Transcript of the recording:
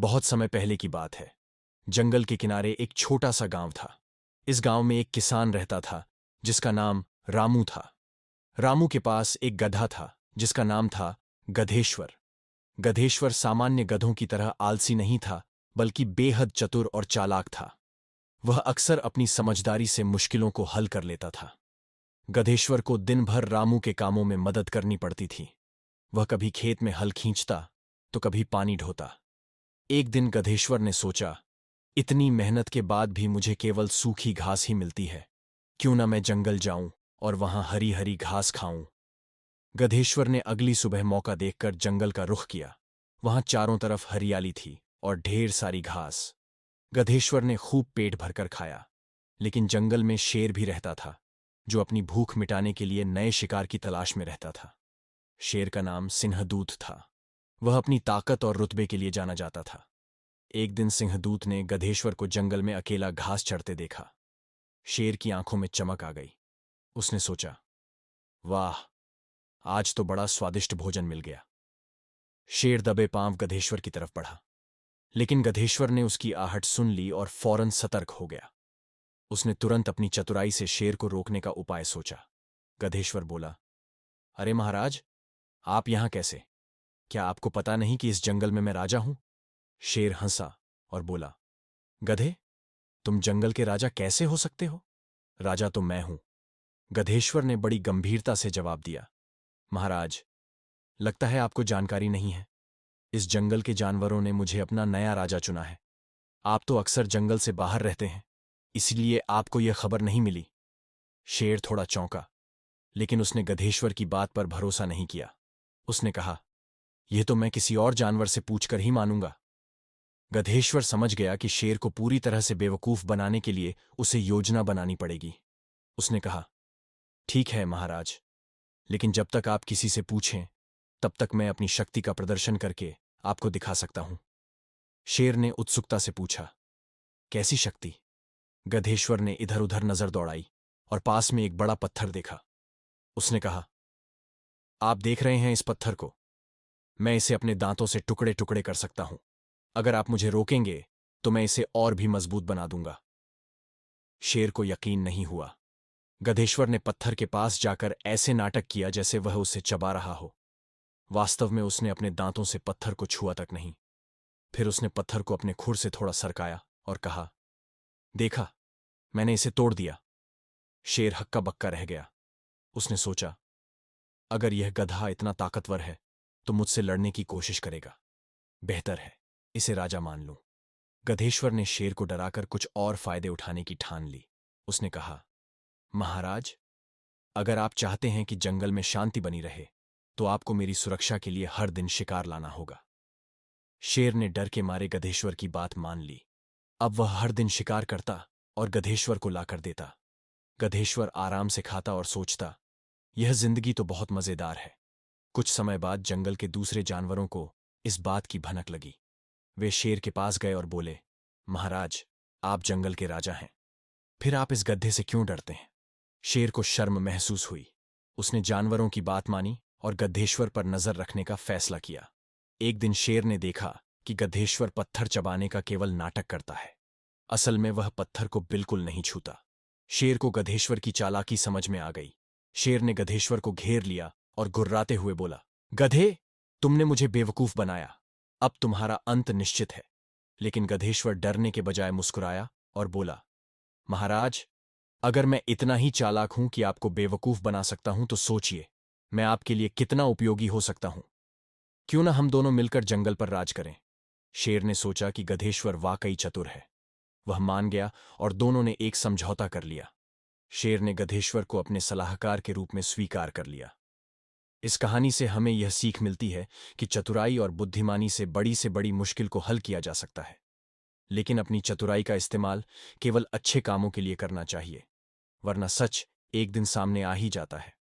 बहुत समय पहले की बात है। जंगल के किनारे एक छोटा सा गांव था। इस गांव में एक किसान रहता था जिसका नाम रामू था। रामू के पास एक गधा था जिसका नाम था गधेश्वर। गधेश्वर सामान्य गधों की तरह आलसी नहीं था, बल्कि बेहद चतुर और चालाक था। वह अक्सर अपनी समझदारी से मुश्किलों को हल कर लेता था। गधेश्वर को दिन भर रामू के कामों में मदद करनी पड़ती थी। वह कभी खेत में हल खींचता तो कभी पानी ढोता। एक दिन गधेश्वर ने सोचा, इतनी मेहनत के बाद भी मुझे केवल सूखी घास ही मिलती है। क्यों न मैं जंगल जाऊं और वहां हरी हरी घास खाऊं। गधेश्वर ने अगली सुबह मौका देखकर जंगल का रुख किया। वहां चारों तरफ हरियाली थी और ढेर सारी घास। गधेश्वर ने खूब पेट भरकर खाया, लेकिन जंगल में शेर भी रहता था, जो अपनी भूख मिटाने के लिए नए शिकार की तलाश में रहता था। शेर का नाम सिंहदूत था। वह अपनी ताकत और रुतबे के लिए जाना जाता था। एक दिन सिंहदूत ने गधेश्वर को जंगल में अकेला घास चढ़ते देखा। शेर की आंखों में चमक आ गई। उसने सोचा, वाह, आज तो बड़ा स्वादिष्ट भोजन मिल गया। शेर दबे पांव गधेश्वर की तरफ बढ़ा, लेकिन गधेश्वर ने उसकी आहट सुन ली और फौरन सतर्क हो गया। उसने तुरंत अपनी चतुराई से शेर को रोकने का उपाय सोचा। गधेश्वर बोला, अरे महाराज, आप यहां कैसे? क्या आपको पता नहीं कि इस जंगल में मैं राजा हूं? शेर हंसा और बोला, गधे, तुम जंगल के राजा कैसे हो सकते हो? राजा तो मैं हूं। गधेश्वर ने बड़ी गंभीरता से जवाब दिया, महाराज, लगता है आपको जानकारी नहीं है। इस जंगल के जानवरों ने मुझे अपना नया राजा चुना है। आप तो अक्सर जंगल से बाहर रहते हैं, इसलिए आपको यह खबर नहीं मिली। शेर थोड़ा चौंका, लेकिन उसने गधेश्वर की बात पर भरोसा नहीं किया। उसने कहा, यह तो मैं किसी और जानवर से पूछकर ही मानूंगा। गधेश्वर समझ गया कि शेर को पूरी तरह से बेवकूफ बनाने के लिए उसे योजना बनानी पड़ेगी। उसने कहा, ठीक है महाराज, लेकिन जब तक आप किसी से पूछें, तब तक मैं अपनी शक्ति का प्रदर्शन करके आपको दिखा सकता हूं। शेर ने उत्सुकता से पूछा, कैसी शक्ति? गधेश्वर ने इधर उधर नजर दौड़ाई और पास में एक बड़ा पत्थर देखा। उसने कहा, आप देख रहे हैं इस पत्थर को? मैं इसे अपने दांतों से टुकड़े टुकड़े कर सकता हूं। अगर आप मुझे रोकेंगे तो मैं इसे और भी मजबूत बना दूंगा। शेर को यकीन नहीं हुआ। गधेश्वर ने पत्थर के पास जाकर ऐसे नाटक किया जैसे वह उसे चबा रहा हो। वास्तव में उसने अपने दांतों से पत्थर को छुआ तक नहीं। फिर उसने पत्थर को अपने खुर से थोड़ा सरकाया और कहा, देखा, मैंने इसे तोड़ दिया। शेर हक्का बक्का रह गया। उसने सोचा, अगर यह गधा इतना ताकतवर है तो मुझसे लड़ने की कोशिश करेगा। बेहतर है इसे राजा मान लूं। गधेश्वर ने शेर को डराकर कुछ और फायदे उठाने की ठान ली। उसने कहा, महाराज, अगर आप चाहते हैं कि जंगल में शांति बनी रहे, तो आपको मेरी सुरक्षा के लिए हर दिन शिकार लाना होगा। शेर ने डर के मारे गधेश्वर की बात मान ली। अब वह हर दिन शिकार करता और गधेश्वर को लाकर देता। गधेश्वर आराम से खाता और सोचता, यह जिंदगी तो बहुत मजेदार है। कुछ समय बाद जंगल के दूसरे जानवरों को इस बात की भनक लगी। वे शेर के पास गए और बोले, महाराज, आप जंगल के राजा हैं, फिर आप इस गधे से क्यों डरते हैं? शेर को शर्म महसूस हुई। उसने जानवरों की बात मानी और गधेश्वर पर नजर रखने का फैसला किया। एक दिन शेर ने देखा कि गधेश्वर पत्थर चबाने का केवल नाटक करता है। असल में वह पत्थर को बिल्कुल नहीं छूता। शेर को गधेश्वर की चालाकी समझ में आ गई। शेर ने गधेश्वर को घेर लिया और गुर्राते हुए बोला, गधे, तुमने मुझे बेवकूफ बनाया। अब तुम्हारा अंत निश्चित है। लेकिन गधेश्वर डरने के बजाय मुस्कुराया और बोला, महाराज, अगर मैं इतना ही चालाक हूं कि आपको बेवकूफ बना सकता हूं तो सोचिए, मैं आपके लिए कितना उपयोगी हो सकता हूं। क्यों ना हम दोनों मिलकर जंगल पर राज करें? शेर ने सोचा कि गधेश्वर वाकई चतुर है। वह मान गया और दोनों ने एक समझौता कर लिया। शेर ने गधेश्वर को अपने सलाहकार के रूप में स्वीकार कर लिया। इस कहानी से हमें यह सीख मिलती है कि चतुराई और बुद्धिमानी से बड़ी मुश्किल को हल किया जा सकता है, लेकिन अपनी चतुराई का इस्तेमाल केवल अच्छे कामों के लिए करना चाहिए, वरना सच एक दिन सामने आ ही जाता है।